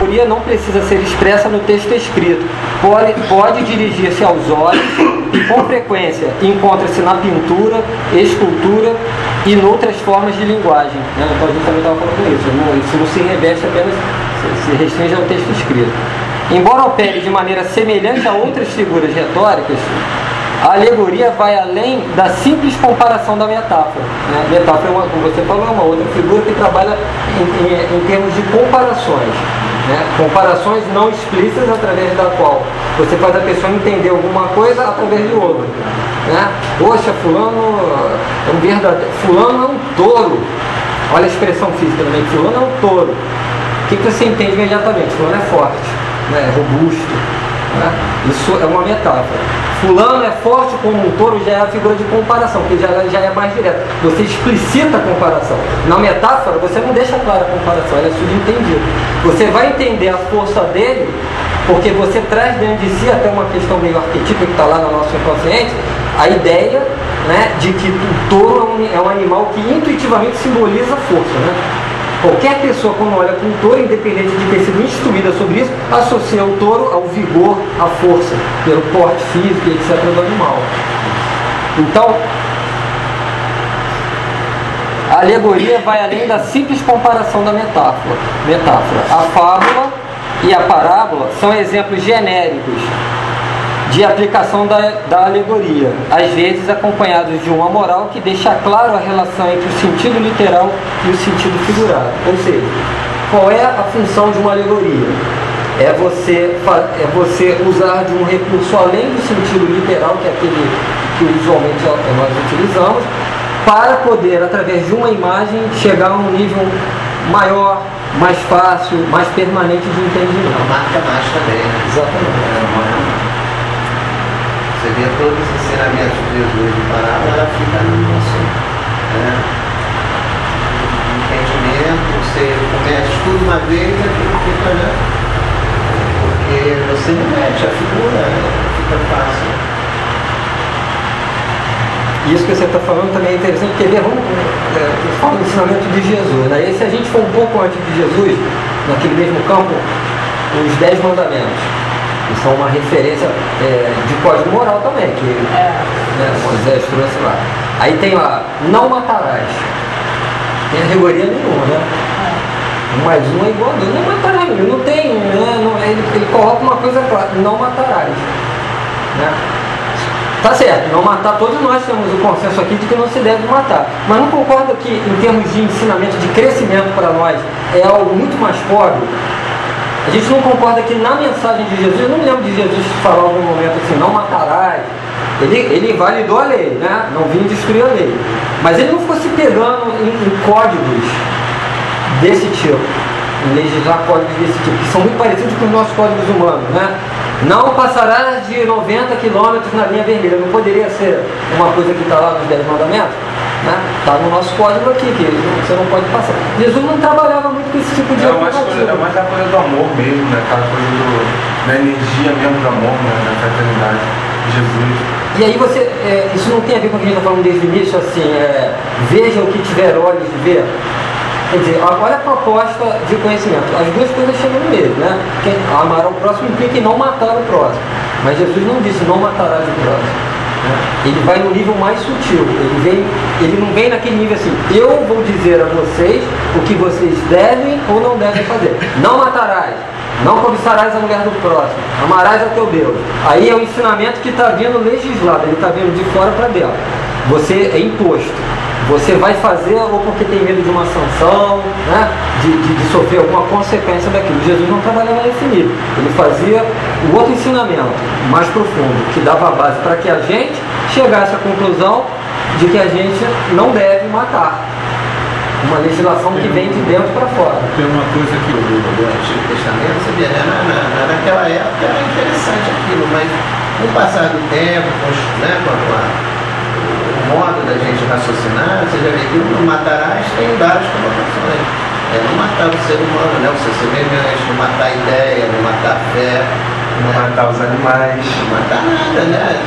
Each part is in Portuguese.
alegoria não precisa ser expressa no texto escrito, pode dirigir-se aos olhos e com frequência encontra-se na pintura, escultura e noutras formas de linguagem, né? Então a gente também estava falando isso não se reveste apenas, se restringe ao texto escrito. Embora opere de maneira semelhante a outras figuras retóricas, a alegoria vai além da simples comparação da metáfora, né? Metáfora, como você falou, é uma outra figura que trabalha em termos de comparações, né? Comparações não explícitas através da qual você faz a pessoa entender alguma coisa através de outra, né? Poxa, fulano é um verdadeiro, fulano é um touro. Olha a expressão física também, fulano é um touro. O que você entende imediatamente? Fulano é forte, né? É robusto, né? Isso é uma metáfora. Fulano é forte como um touro, já é a figura de comparação, que já é mais direta. Você explicita a comparação. Na metáfora, você não deixa clara a comparação, ela é subentendida. Você vai entender a força dele, porque você traz dentro de si, até uma questão meio arquetípica que está lá no nosso inconsciente, a ideia, né, de que o touro é um animal que intuitivamente simboliza força, né? Qualquer pessoa, quando olha para um touro, independente de ter sido instruída sobre isso, associa o touro ao vigor, à força, pelo porte físico, etc. do animal. Então, a alegoria vai além da simples comparação da metáfora. A fábula e a parábola são exemplos genéricos de aplicação da alegoria, às vezes acompanhados de uma moral que deixa claro a relação entre o sentido literal e o sentido figurado. Ou seja, qual é a função de uma alegoria? É você usar de um recurso além do sentido literal, que é aquele que usualmente nós utilizamos, para poder, através de uma imagem, chegar a um nível maior, mais fácil, mais permanente de entendimento. Marca mais também. Exatamente. Você vê todos os ensinamentos de Jesus de parábola, ela fica no nosso entendimento. Você começa, estuda uma vez e aquilo fica, né? Porque você não mete a figura, fica fácil. Isso que você está falando também é interessante, porque vamos falar do ensinamento de Jesus, né? E se a gente for um pouco antes de Jesus, naquele mesmo campo, os 10 mandamentos. Que são uma referência de código moral também, que Moisés trouxe lá. Aí tem lá, não matarás. Tem alegoria nenhuma, né? Um mais um é igual a dois, não matarás, não tem, né? Ele coloca uma coisa clara, não matarás. Né? Tá certo, não matar, todos nós temos o consenso aqui de que não se deve matar. Mas não concorda que, em termos de ensinamento, de crescimento para nós, é algo muito mais pobre? A gente não concorda que na mensagem de Jesus, eu não me lembro de Jesus falar em algum momento assim, não matarás. Ele validou a lei, né? Não vinha destruir a lei. Mas ele não ficou se pegando em códigos desse tipo, em legislar códigos desse tipo, que são muito parecidos com os nossos códigos humanos, né? Não passarás de 90 km na linha vermelha. Não poderia ser uma coisa que está lá nos 10 mandamentos? Está no nosso código aqui, que você não pode passar. Jesus não trabalhava muito com esse tipo de aplicativo. É mais a coisa do amor mesmo, né? Aquela coisa da energia mesmo do amor, né? Da fraternidade de Jesus. E aí isso não tem a ver com o que a gente está falando desde o início, assim, veja o que tiver olhos de ver. Quer dizer, olha a proposta de conhecimento. As duas coisas chegam no meio, né? Amar ao próximo implica em não matar o próximo. Mas Jesus não disse não matarás o próximo. Ele vai no nível mais sutil, ele não vem naquele nível assim, eu vou dizer a vocês o que vocês devem ou não devem fazer. Não matarás, não cobiçarás a mulher do próximo, amarás a teu Deus. Aí é o ensinamento que está vindo legislado, ele está vindo de fora para dentro. Você é imposto. Você vai fazer ou porque tem medo de uma sanção, né? de sofrer alguma consequência daquilo. Jesus não trabalhava nesse nível. Ele fazia o outro ensinamento, mais profundo, que dava a base para que a gente chegasse à conclusão de que a gente não deve matar. Uma legislação que vem de dentro para fora. Tem uma coisa que eu vi do Antigo Testamento, você vê, naquela época era interessante aquilo, mas com o passar do tempo, o modo da gente raciocinar, você já vê que não matarás tem várias conotações. Não matar o ser humano, né? O ser semelhante, não matar a ideia, não matar a fé, não matar os animais, não matar nada, né?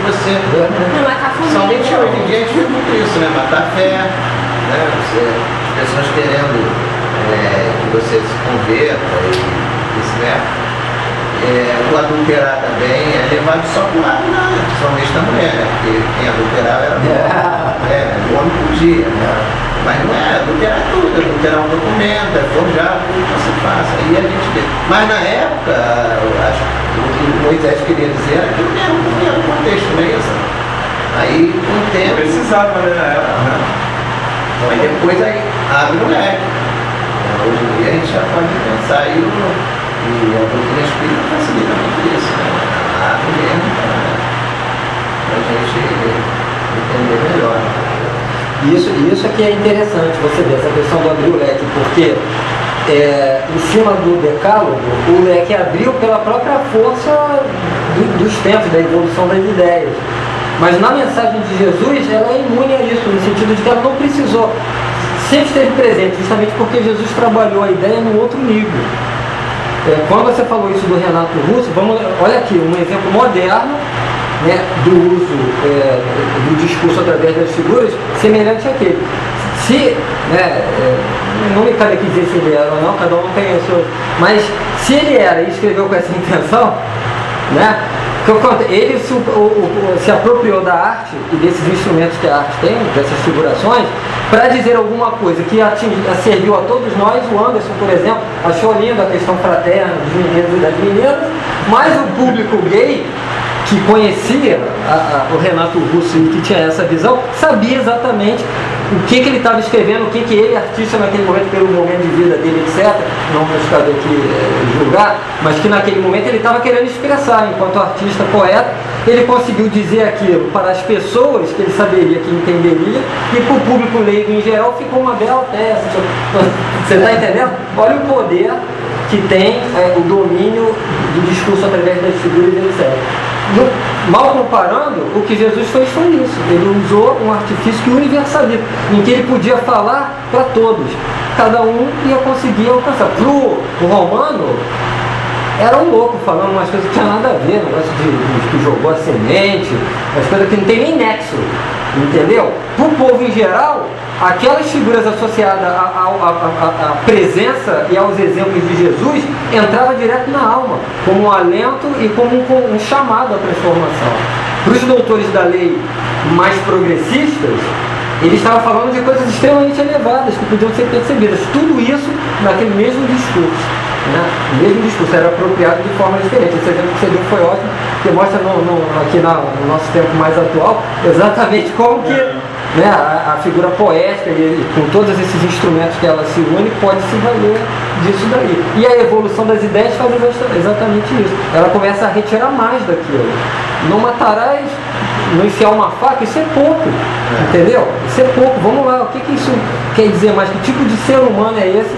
Você. Não matar a família. Somente hoje em dia a gente vê muito isso, né? Matar a fé, né? As pessoas querendo que você se converta e né? O adulterar também é levado só para o lado, principalmente da mulher, né? Porque quem adulterava era o homem podia, né? Mas não é, adulterar tudo, adulterar um documento, forjar tudo que você faça. Aí a gente vê. Mas na época, o que Moisés queria dizer era que não era um contexto, não é isso? Aí, com o tempo. Precisava, né, na época, né? Aí depois aí abre o leque. Hoje em dia a gente já pode pensar aí, e a doutrina espírita facilita muito isso, né? Abre mesmo para a gente entender melhor. Isso aqui é interessante, você ver essa questão do abrir o leque, porque em cima do decálogo, o leque abriu pela própria força dos tempos, da evolução das ideias. Mas na mensagem de Jesus, ela é imune a isso, no sentido de que ela não precisou, sempre esteve presente, justamente porque Jesus trabalhou a ideia num outro nível. Quando você falou isso do Renato Russo, olha aqui, um exemplo moderno, né, do uso do discurso através das figuras, semelhante àquele. Se, não me cabe aqui dizer se ele era ou não, cada um tem o seu, mas se ele era e escreveu com essa intenção, né, ele se apropriou da arte e desses instrumentos que a arte tem, dessas figurações, para dizer alguma coisa que serviu a todos nós. O Anderson, por exemplo, achou linda a questão fraterna dos meninos e das meninas, mas o público gay, que conhecia o Renato Russo e que tinha essa visão, sabia exatamente o que ele estava escrevendo, o que ele, artista naquele momento, pelo momento de vida dele, etc., não vou ficar aqui julgar, mas que naquele momento ele estava querendo expressar, enquanto artista, poeta, ele conseguiu dizer aquilo para as pessoas que ele saberia, que entenderia, e para o público leigo em geral ficou uma bela peça. Você está entendendo? Olha o poder que tem o domínio do discurso através das figuras, etc. Mal comparando, o que Jesus fez foi isso. Ele usou um artifício que universaliza, em que ele podia falar para todos. Cada um ia conseguir alcançar. Para o romano, era um louco falando umas coisas que não tinha nada a ver, negócio de que jogou a semente, as coisas que não tem nem nexo, entendeu? Para o povo em geral, aquelas figuras associadas à presença e aos exemplos de Jesus entrava direto na alma, como um alento e como um chamado à transformação. Para os doutores da lei mais progressistas, ele estava falando de coisas extremamente elevadas que podiam ser percebidas. Tudo isso naquele mesmo discurso. Né? O mesmo discurso era apropriado de forma diferente. Esse exemplo que você deu foi ótimo, que mostra aqui no nosso tempo mais atual exatamente como que, né, a figura poética e com todos esses instrumentos que ela se une pode se valer disso daí. E a evolução das ideias faz exatamente isso. Ela começa a retirar mais daquilo. Não matarás, não enfiar uma faca, isso é pouco, entendeu? Isso é pouco. Vamos lá, o que isso quer dizer mais? Que tipo de ser humano é esse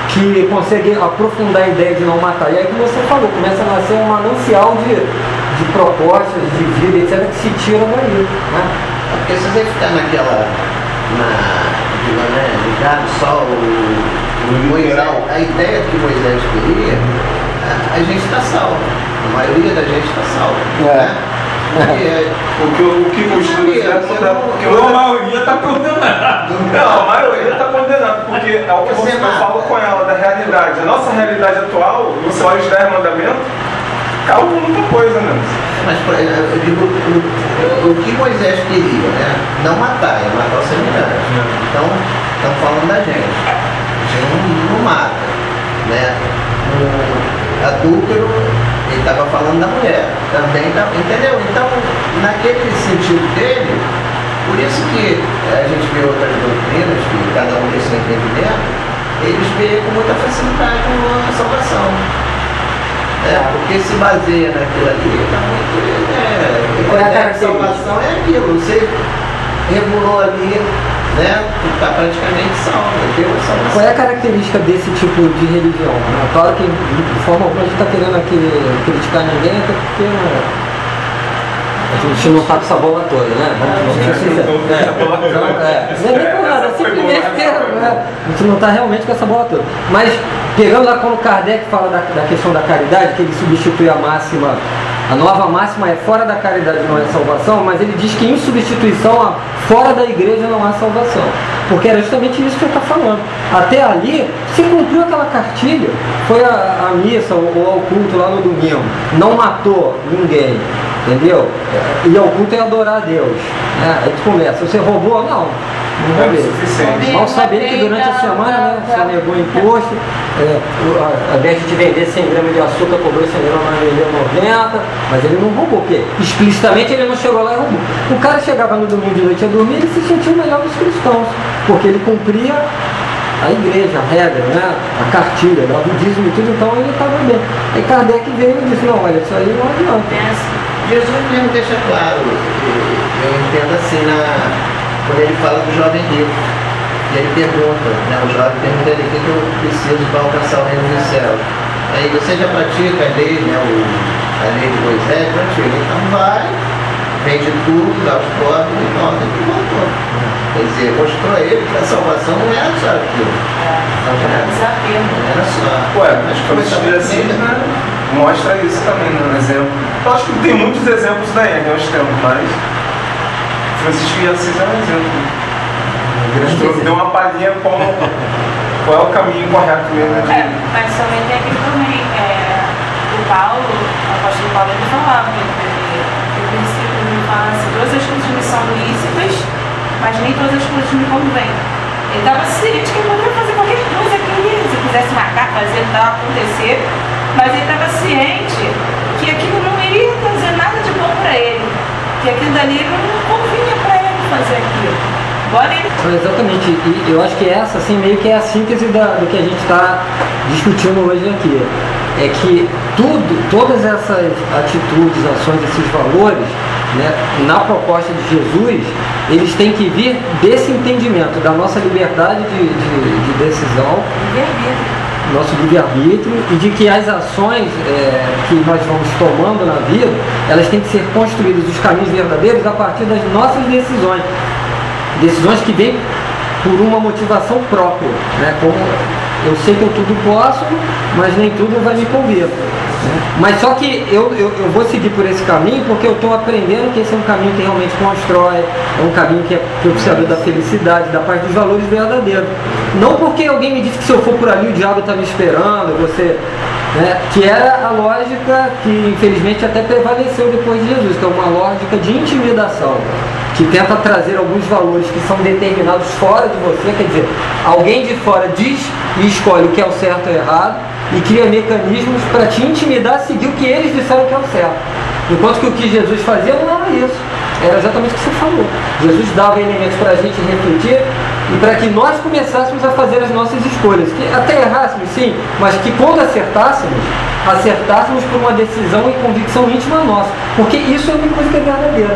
que consegue aprofundar a ideia de não matar? E aí, como você falou, começa a nascer um manancial de propostas, de vida, etc., que se tira daí, né? Porque se você ficar ligado só o Moisés, a ideia que Moisés queria, a gente está salvo. A maioria da gente está salvo. Né? O que o estudo porque a maioria está condenada. Não, a maioria está condenada, porque é o que você fala com ela, da realidade. A nossa realidade atual, nos olhos 10 mandamentos, calma muita coisa, né? Mas eu digo, o que Moisés queria, né? Não matar, é matar o semelhante. Então, estamos falando da gente. A gente não mata, né? O adúltero, ele estava falando da mulher. Também, entendeu? Então, naquele sentido dele, por isso que a gente vê outras doutrinas, que cada um tem seu entendimento, eles veem com muita facilidade a salvação. Porque se baseia naquilo ali, está muito. A salvação é aquilo, você regulou ali, né? Está praticamente salvo, deu a salvação. Qual é a característica desse tipo de religião? Claro que de forma alguma a gente está querendo aqui criticar ninguém, até porque a gente não está com essa bola toda, né? Vamos ser sinceros. Não é nem por nada, simplesmente porque a gente não está realmente com essa bola toda. Mas pegando lá quando Kardec fala da questão da caridade, que ele substitui a máxima A nova máxima é fora da caridade não é salvação, mas ele diz que em substituição, fora da igreja não há salvação. Porque era justamente isso que ele está falando. Até ali, se cumpriu aquela cartilha, foi a missa ou ao culto lá no domingo, não matou ninguém, entendeu? E ao culto é adorar a Deus. Aí tu começa, você roubou? Não roubei. Mal sabendo que durante a semana, você negou imposto, ao invés de te vender 100 gramas de açúcar, cobrou 100 gramas, mas vendeu 90, mas ele não roubou, porque explicitamente ele não chegou lá e roubou. O cara chegava no domingo de noite a dormir, ele se sentia o melhor dos cristãos, porque ele cumpria a igreja, a regra, a cartilha, dava o dízimo e tudo, então ele estava bem. Aí Kardec veio e disse, não, olha, isso aí não adianta. Jesus mesmo deixa claro, eu entendo assim, quando ele fala do jovem rico, e ele pergunta, o jovem pergunta ele, o que eu preciso para alcançar o reino dos céus? Aí você já pratica a lei, a lei de Moisés? Pratica, então vai, vende tudo, dá os pobres e volta, e voltou. Quer dizer, mostrou a ele que a salvação não era só aquilo. Não era só. Mas como eu assim, mostra isso também no exemplo. Eu acho que tem muitos exemplos daí, nós temos, mas Francisco de Assis é um exemplo. Deu uma palhinha qual é o caminho correto mesmo. Mas também tem aquilo também, o Paulo, o apóstolo Paulo, ele falava, o princípio ele fala assim, todas as coisas me são lícitas, mas nem todas as coisas me convêm. Ele estava ciente que ele poderia fazer qualquer coisa que se quisesse marcar, fazer, tal, acontecer, mas ele estava ciente que aquilo não iria trazer nada de bom para ele, que aquilo dali não convinha para ele fazer aquilo. Exatamente, e eu acho que essa assim, meio que é a síntese do que a gente está discutindo hoje aqui. É que todas essas atitudes, ações, esses valores, na proposta de Jesus, eles têm que vir desse entendimento da nossa liberdade de decisão, nosso livre-arbítrio, e de que as ações que nós vamos tomando na vida, elas têm que ser construídas, os caminhos verdadeiros, a partir das nossas decisões. Decisões que vêm por uma motivação própria, como eu sei que eu tudo posso, mas nem tudo vai me conver. Mas só que eu vou seguir por esse caminho porque eu estou aprendendo que esse é um caminho que realmente constrói, é um caminho que é propiciador da felicidade, da paz, dos valores verdadeiros. Não porque alguém me disse que se eu for por ali o diabo está me esperando, que era a lógica que infelizmente até prevaleceu depois de Jesus, que é uma lógica de intimidação, que tenta trazer alguns valores que são determinados fora de você, quer dizer, alguém de fora diz e escolhe o que é o certo e o errado e cria mecanismos para te intimidar a seguir o que eles disseram que é o certo. Enquanto que o que Jesus fazia não era isso, era exatamente o que você falou. Jesus dava elementos para a gente refletir e para que nós começássemos a fazer as nossas escolhas, que até errássemos sim, mas que quando acertássemos por uma decisão e convicção íntima nossa, porque isso é uma coisa que é verdadeira.